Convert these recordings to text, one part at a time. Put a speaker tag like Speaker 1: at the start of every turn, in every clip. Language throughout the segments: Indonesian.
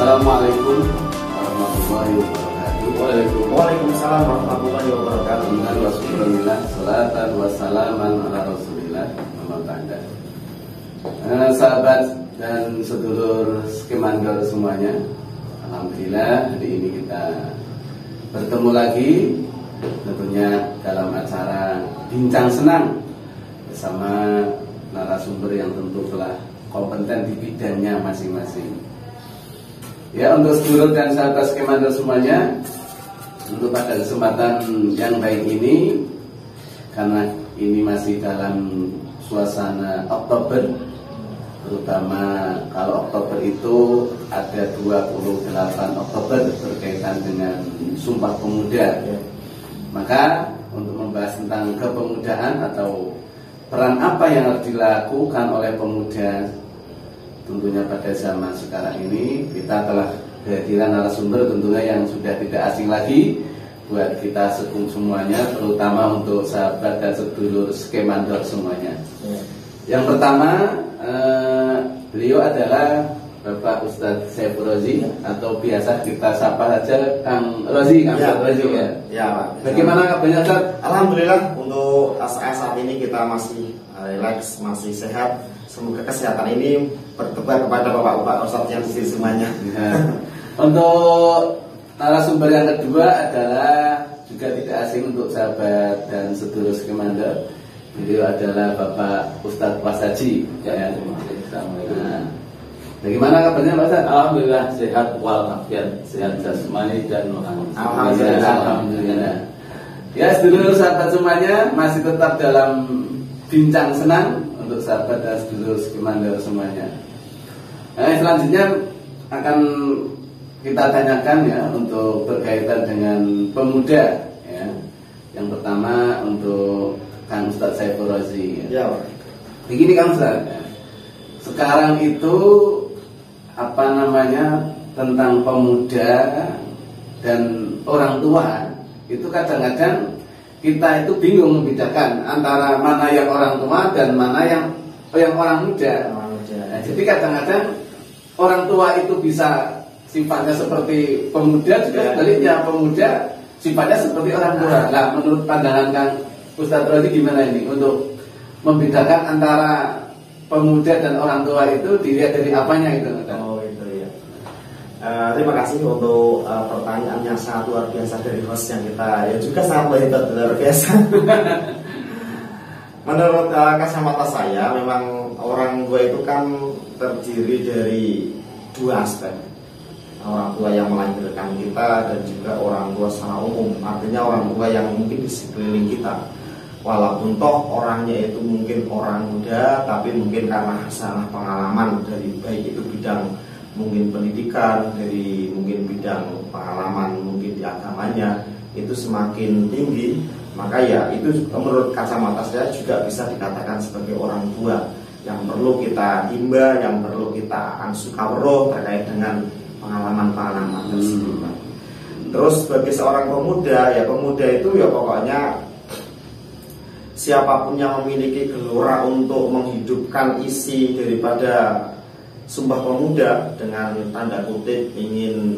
Speaker 1: Assalamualaikum warahmatullahi wabarakatuh.
Speaker 2: Waalaikumsalam warahmatullahi wabarakatuh.
Speaker 1: Alhamdulillah, salatan wassalaman ala rasulillah. Sahabat dan sedulur Skemandor semuanya, alhamdulillah hari ini kita bertemu lagi tentunya dalam acara Bincang Senang bersama narasumber yang tentu telah kompeten di bidangnya masing-masing. Ya, untuk sedulur dan sahabat Skemandor semuanya, untuk pada kesempatan yang baik ini, karena ini masih dalam suasana Oktober, terutama kalau Oktober itu ada 28 Oktober berkaitan dengan Sumpah Pemuda. Maka untuk membahas tentang kepemudaan atau peran apa yang harus dilakukan oleh pemuda tentunya pada zaman sekarang ini, kita telah kehadiran narasumber tentunya yang sudah tidak asing lagi buat kita semuanya, terutama untuk sahabat dan sedulur Skemandor semuanya. Yang pertama, beliau adalah Bapak Ustadz Saiful Rozi, atau biasa kita sapa saja Kang Rozi, Rozi ya.
Speaker 2: Ya, Pak.
Speaker 1: Bagaimana kabarnya, Ustaz?
Speaker 2: Alhamdulillah, untuk saat ini kita masih relax, masih sehat. Semoga kesehatan ini bertebar kepada Bapak Ustadz yang di sini semuanya.
Speaker 1: Ya. Untuk narasumber yang kedua adalah juga tidak asing untuk sahabat dan sedulur Skemandor. Beliau adalah Bapak Ustadz Wasaji. Ya. Nah, bagaimana kabarnya, Pak Ustadz?
Speaker 3: Alhamdulillah sehat walafiat, sehat jasmani dan rohani.
Speaker 1: Alhamdulillah. Ya, sedulur sahabat semuanya, masih tetap dalam Bincang Senang untuk sahabat dan sedulur Skemandor semuanya. Nah, selanjutnya akan kita tanyakan ya untuk berkaitan dengan pemuda ya. Yang pertama untuk Kang Ustadz Saiful Rozi ya. Begini Kang Ustadz ya. Sekarang itu apa namanya tentang pemuda dan orang tua itu kadang-kadang kita itu bingung membedakan antara mana yang orang tua dan mana yang orang muda. Nah, jadi kadang-kadang orang tua itu bisa sifatnya seperti pemuda, juga sebaliknya pemuda sifatnya seperti orang tua. Nah, menurut pandangan Kang Ustadz Rozi gimana ini untuk membedakan antara pemuda dan orang tua itu dilihat dari apanya itu?
Speaker 2: Oh itu ya. Terima kasih untuk pertanyaan yang sangat luar biasa dari host yang kita, ya juga sangat luar biasa. Menurut kacamata saya, memang orang tua itu kan terdiri dari dua aspek. Orang tua yang melahirkan kita dan juga orang tua secara umum. Artinya orang tua yang mungkin di sekeliling kita. Walaupun toh orangnya itu mungkin orang muda, tapi mungkin karena salah pengalaman dari baik itu bidang mungkin pendidikan, dari mungkin bidang pengalaman mungkin di agamanya itu semakin tinggi, maka ya itu menurut kacamata saya juga bisa dikatakan sebagai orang tua yang perlu kita himba, yang perlu kita ansukawro terkait dengan pengalaman-pengalaman tersebut. Terus bagi seorang pemuda, ya pemuda itu ya pokoknya siapapun yang memiliki gelora untuk menghidupkan isi daripada Sumpah Pemuda dengan tanda kutip ingin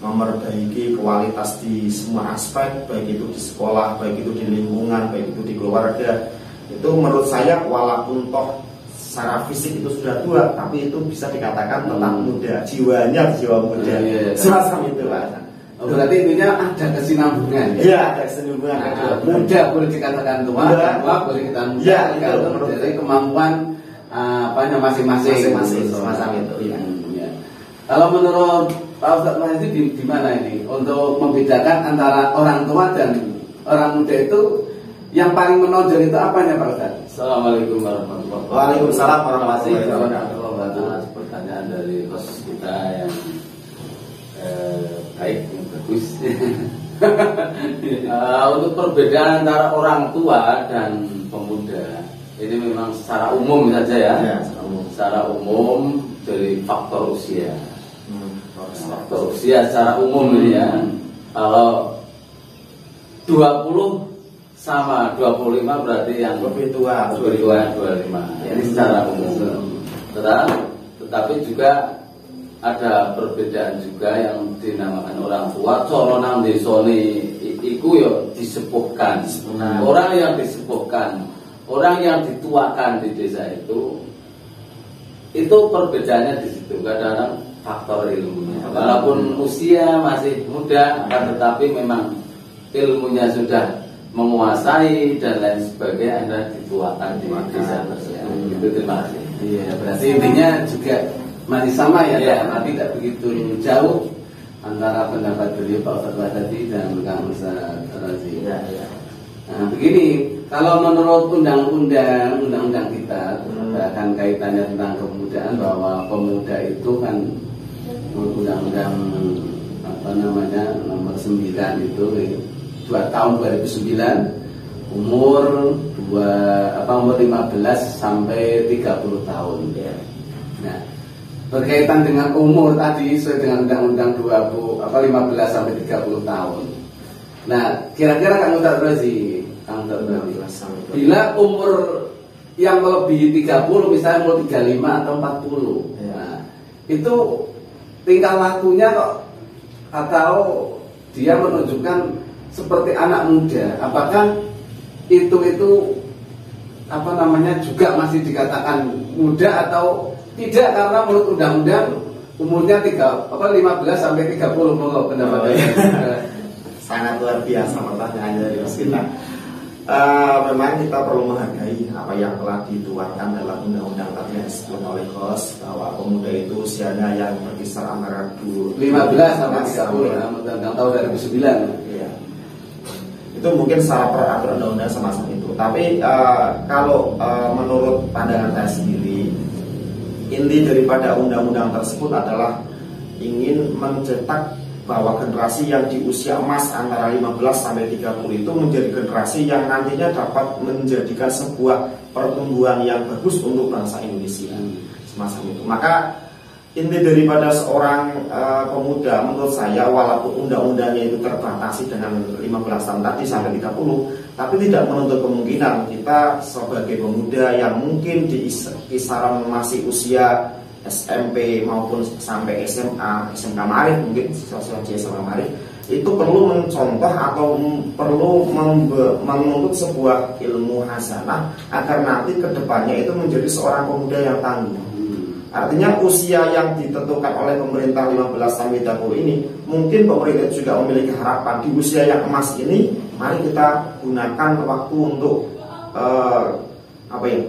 Speaker 2: memperbaiki kualitas di semua aspek, baik itu di sekolah, baik itu di lingkungan, baik itu di keluarga, itu menurut saya walaupun toh secara fisik itu sudah tua, tapi itu bisa dikatakan tetap muda, jiwanya jiwa muda. Semacam itu Pak.
Speaker 1: Berarti intinya ada kesinambungan.
Speaker 2: Iya, ada kesinambungan.
Speaker 1: Muda boleh dikatakan tua, tua boleh kita muda. Kalau dari kemampuan masing-masing
Speaker 2: semacam itu.
Speaker 1: Ya. Kalau menurut Pak Ustadz Mas di mana ini untuk membedakan antara orang tua dan orang muda itu yang paling menonjol itu apanya Pak Ustadz?
Speaker 3: Assalamualaikum warahmatullahi wabarakatuh.
Speaker 2: Waalaikumsalam warahmatullahi wabarakatuh.
Speaker 3: Pertanyaan dari host kita yang baik, yang bagus. Untuk perbedaan antara orang tua dan pemuda ini memang secara umum saja ya, secara umum dari faktor usia. Faktor usia secara umum ini ya. Kalau 20 sama 25 berarti yang
Speaker 2: lebih tua
Speaker 3: 25. Ini secara umum. Tetapi juga ada perbedaan juga yang dinamakan orang tua. Coro nang desone iku yo disepuhkan. Orang yang disepuhkan, orang yang dituakan di desa itu perbedaannya di situ. Kadang-kadang faktor ilmunya. Walaupun usia masih muda, tetapi memang ilmunya sudah menguasai dan lain sebagainya, akhirnya dituakan di desa tersebut. Itu terima kasih.
Speaker 1: Iya, berarti intinya juga masih sama ya, tapi tidak begitu jauh antara pendapat beliau Pak Ustadz tadi dan Kang Ustadz Razi. Nah, begini, kalau menurut undang-undang kita, bahkan kaitannya tentang kemudaan, bahwa pemuda itu kan undang-undang nomor 9 itu 2 tahun 2009 umur 15 sampai 30 tahun. Nah, berkaitan dengan umur tadi sesuai dengan undang-undang 15 sampai 30 tahun. Nah, kira-kira Kang Ustadz Razi, bila umur yang melebihi 30, misalnya umur 35 atau 40, nah, itu tingkah lakunya kok atau dia menunjukkan seperti anak muda, apakah itu juga masih dikatakan muda atau tidak? Karena menurut undang-undang umurnya 15 sampai 30 menurut pendapatnya.
Speaker 2: Sangat luar biasa pertanyaannya dari Mas kita. Memang kita perlu menghargai apa yang telah dituangkan dalam undang-undang tadi yang disebut oleh Kos, bahwa pemuda itu usianya yang berkisar antara
Speaker 1: 15 sampai 30 undang-undang tahun 2009.
Speaker 2: Iya. Itu mungkin secara peraturan undang-undang semacam itu. Tapi kalau menurut pandangan saya sendiri, inti daripada undang-undang tersebut adalah ingin mencetak bahwa generasi yang di usia emas antara 15 sampai 30 itu menjadi generasi yang nantinya dapat menjadikan sebuah pertumbuhan yang bagus untuk bangsa Indonesia semacam itu. Maka inti daripada seorang pemuda menurut saya, walaupun undang-undangnya itu terbatasi dengan 15 tahun tadi sampai 30, tapi tidak menutup kemungkinan kita sebagai pemuda yang mungkin di kisaran masih usia SMP maupun sampai SMK Marit, mungkin siswa-siswa SMA Marit, itu perlu mencontoh atau perlu menuntut sebuah ilmu hasanah agar nanti kedepannya itu menjadi seorang pemuda yang tangguh. Artinya usia yang ditentukan oleh pemerintah 15 sampai 30 ini, mungkin pemerintah juga memiliki harapan di usia yang emas ini, mari kita gunakan waktu untuk yang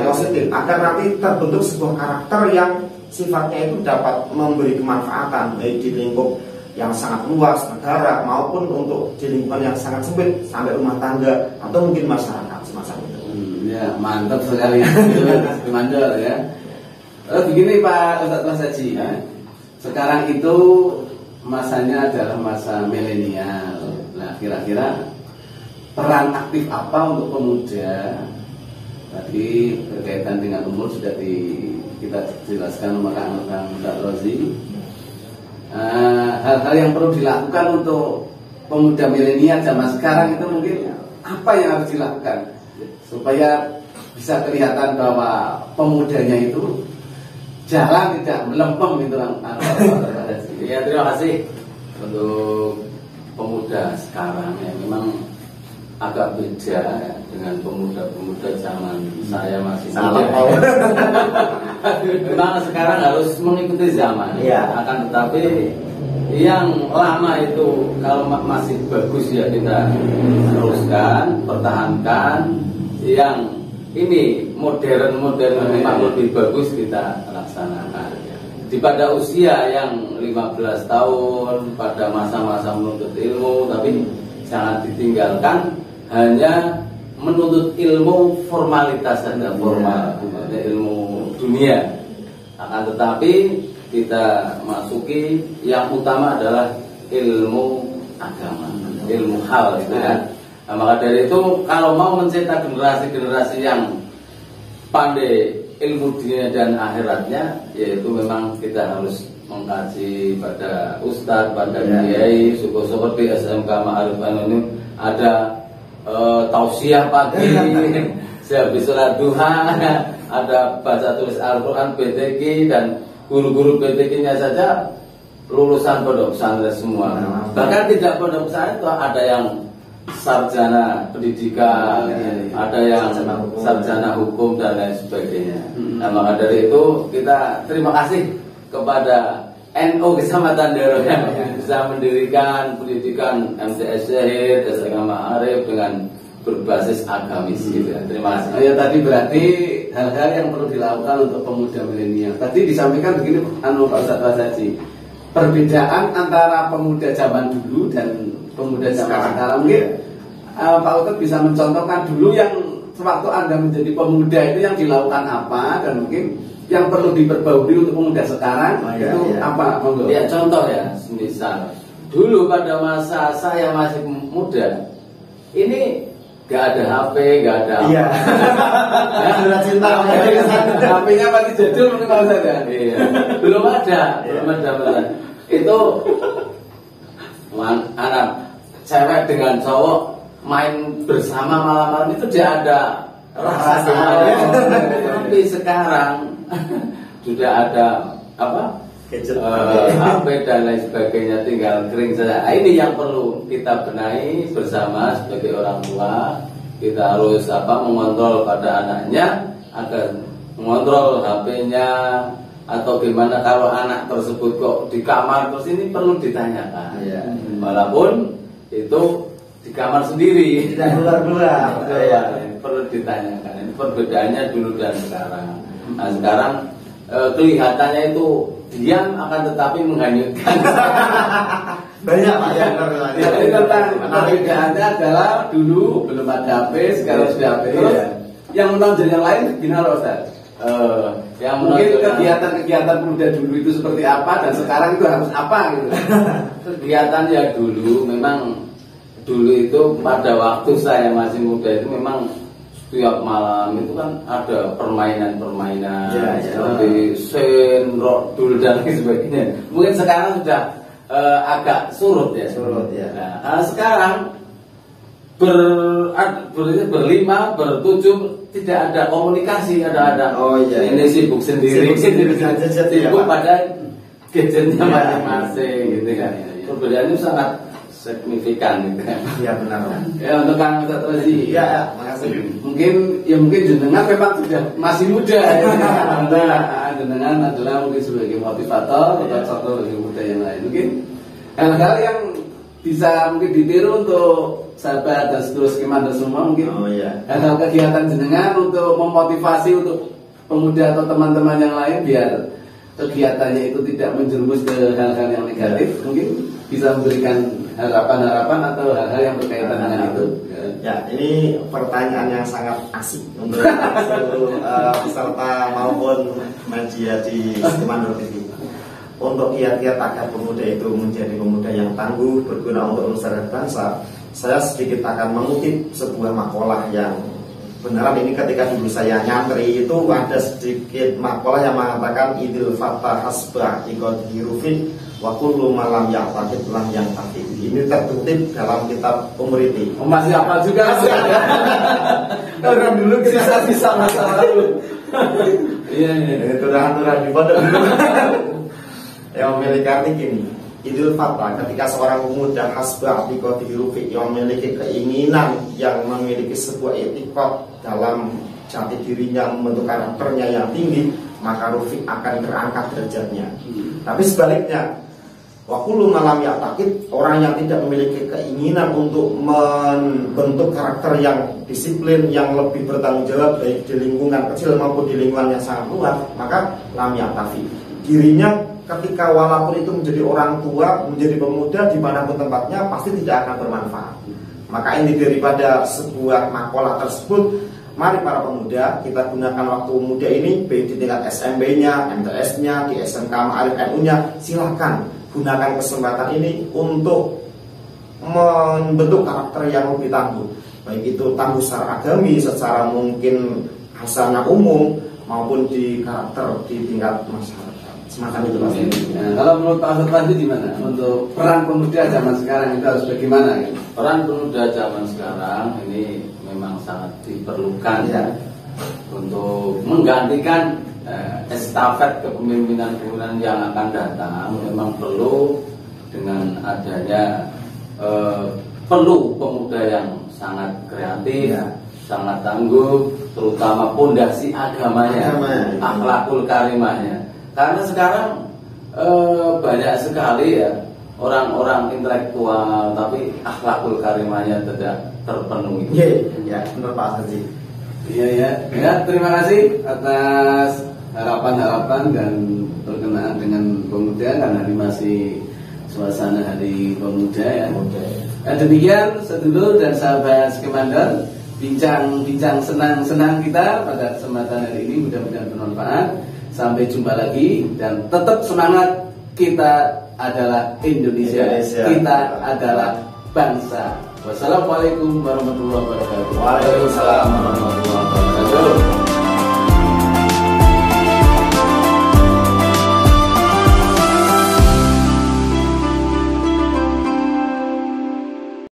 Speaker 2: positif, agar nanti terbentuk sebuah karakter yang sifatnya itu dapat memberi kemanfaatan baik di lingkup yang sangat luas negara maupun untuk di lingkungan yang sangat sempit sampai rumah tangga atau mungkin masyarakat semacam itu.
Speaker 1: Ya, mantap sekali Mandor ya. Begini Pak Ustadz Haji, sekarang itu masanya adalah masa milenial. Nah, kira-kira peran aktif apa untuk pemuda? Tadi berkaitan dengan umur sudah kita jelaskan sama Kang Razi. Hal-hal yang perlu dilakukan untuk pemuda milenial zaman sekarang itu mungkin apa yang harus dilakukan supaya bisa kelihatan bahwa pemudanya itu jalan tidak melempem gitu.
Speaker 3: Ya, terima kasih untuk pemuda sekarang ya, memang agak beda ya, dengan pemuda-pemuda zaman saya masih muda. Memang sekarang harus mengikuti zaman, akan tetapi yang lama itu kalau masih bagus ya kita teruskan, pertahankan. Yang ini modern memang lebih bagus kita laksanakan. Di pada usia yang 15 tahun pada masa-masa menuntut ilmu, tapi jangan ditinggalkan hanya menuntut ilmu formalitas saja, formal, ilmu dunia. Akan tetapi kita masuki yang utama adalah ilmu agama, ilmu hal itu kan. Nah, maka dari itu kalau mau mencetak generasi-generasi yang pandai ilmu dunia dan akhiratnya, yaitu memang kita harus mengkaji pada ustadz, pada kiai, syukur-syukur di SMK Ma'arif ini ada tausiah pagi, sehabis sholat duha, ada baca tulis Al-Quran, BTQ, dan guru-guru PTK-nya saja lulusan pondok pesantren semua. Bahkan tidak pondok pesantren itu ada yang sarjana pendidikan, ada yang sarjana hukum dan lain sebagainya. Nah, maka dari itu kita terima kasih kepada NU Kecamatan Dero yang bisa mendirikan pendidikan MTS Syahid, SMK Ma'arif dengan berbasis agamis gitu ya. Terima kasih.
Speaker 1: Ya tadi berarti hal-hal yang perlu dilakukan untuk pemuda milenial. Tadi disampaikan begini Pak Ustadz Haji, perbedaan antara pemuda zaman dulu dan pemuda zaman sekarang. Mungkin Pak Ustadz bisa mencontohkan dulu yang sewaktu Anda menjadi pemuda itu yang dilakukan apa, dan mungkin yang perlu diperbaiki untuk pemuda sekarang apa? Monggo.
Speaker 3: Ya contoh ya, misal dulu pada masa saya masih muda, ini gak ada HP, gak ada apa.
Speaker 2: Iya. Ya, cinta.
Speaker 1: HP-nya pasti jadul mungkin Pak Ustadz ya.
Speaker 3: Iya. Belum ada. Itu anak cewek dengan cowok main bersama malam-malam itu tidak ada rasa. Tapi sekarang sudah ada apa? HP dan lain sebagainya, tinggal kering saja. Nah, ini yang perlu kita benahi bersama sebagai orang tua. Kita harus mengontrol pada anaknya agar mengontrol HP-nya, atau gimana kalau anak tersebut kok di kamar terus, ini perlu ditanyakan. Walaupun itu di kamar sendiri,
Speaker 2: tidak keluar-keluar.
Speaker 3: Perlu ditanyakan. Ini perbedaannya dulu dan sekarang. Nah, sekarang kelihatannya itu diam akan tetapi menghanyutkan.
Speaker 2: Banyak Pak yang
Speaker 1: Jadi tentang perbedaannya adalah dulu belum ada HP, sekarang sudah HP. Terus yang menonjol yang lain gimana Ustaz? Yang mungkin kegiatan-kegiatan pemuda dulu itu seperti apa dan sekarang itu harus apa gitu.
Speaker 3: Kegiatan ya dulu memang itu pada waktu saya masih muda itu memang setiap malam itu kan ada permainan-permainan seperti sen, rock, dul dan lain sebagainya. Mungkin sekarang sudah agak surut ya. Nah, sekarang berlima, bertujuh tidak ada komunikasi, ada ini sibuk sendiri, sibuk pada gadgetnya masing-masing gitu kan. Perbedaannya sangat signifikan gitu kan.
Speaker 2: Iya benar.
Speaker 1: Ya untuk Kang Ustadz Razi.
Speaker 2: Iya, makasih.
Speaker 1: Mungkin jenengan memang sudah masih muda ya. Jenengan adalah mungkin sebagai motivator atau contoh bagi muda yang lain. Mungkin hal-hal yang bisa mungkin ditiru untuk sahabat dan seluruh skemander semua, mungkin hal-hal kegiatan jenengan untuk memotivasi untuk pemuda atau teman-teman yang lain biar kegiatannya itu tidak menjerumus ke hal-hal yang negatif, mungkin bisa memberikan harapan-harapan atau hal-hal yang berkaitan dengan itu.
Speaker 2: Ya, ini pertanyaan yang sangat asik untuk seluruh peserta maupun media di Skemander TV. Untuk kiat-kiat agar pemuda itu menjadi pemuda yang tangguh, berguna untuk nusa dan bangsa, saya sedikit akan mengutip sebuah makalah yang beneran ini ketika dulu saya nyantri itu ada sedikit makalah yang mengatakan idil fatah hasbah ikut hirufin wa kullu malam ya'taqid lam yang taqid. Ini terkutip dalam kitab Umriti.
Speaker 1: Masih apa juga?
Speaker 2: Orang dulu
Speaker 1: sisa-sisa masa lalu. Iya.
Speaker 2: Itu aturan di pondok. Yang memiliki arti gini, idul fatah ketika seorang pemuda hasbah ikut hirufin yang memiliki keinginan, yang memiliki sebuah etikot dalam jati dirinya, membentuk karakternya yang tinggi, maka Rufi akan terangkat derajatnya. Tapi sebaliknya, wakulu malam ya'taqid, orang yang tidak memiliki keinginan untuk membentuk karakter yang disiplin, yang lebih bertanggung jawab baik di lingkungan kecil maupun di lingkungan yang sangat luas, maka lam ya'tafi. Dirinya ketika walaupun itu menjadi orang tua, menjadi pemuda dimanapun tempatnya pasti tidak akan bermanfaat. Maka ini daripada sebuah makalah tersebut, mari para pemuda kita gunakan waktu muda ini baik di tingkat SMB-nya, MTS-nya, di SMK Ma'arif NU-nya, silakan gunakan kesempatan ini untuk membentuk karakter yang lebih tangguh, baik itu tangguh secara agami, secara mungkin hasanah umum maupun di karakter di tingkat masyarakat. Semacam itu Mas.
Speaker 1: Kalau menurut Pak Ustadz itu gimana? Untuk peran pemuda zaman sekarang itu harus bagaimana?
Speaker 3: Peran pemuda zaman sekarang ini memang sangat diperlukan untuk menggantikan estafet kepemimpinan yang akan datang memang perlu dengan adanya perlu pemuda yang sangat kreatif, sangat tangguh, terutama pondasi agamanya, akhlakul karimahnya. Karena sekarang banyak sekali ya orang-orang intelektual tapi akhlakul karimahnya tidak terpenuhi.
Speaker 2: Iya, benar Pak Haji.
Speaker 1: Iya, terima kasih atas harapan-harapan dan berkenaan dengan pemuda, karena ini masih suasana hari pemuda ya. Dan demikian sedulur dan sahabat Skemandar, bincang-bincang senang-senang kita pada kesempatan hari ini, mudah-mudahan bermanfaat. Sampai jumpa lagi dan tetap semangat, kita adalah Indonesia. Kita adalah bangsa. Wassalamualaikum warahmatullahi wabarakatuh.
Speaker 2: Waalaikumsalam warahmatullahi wabarakatuh.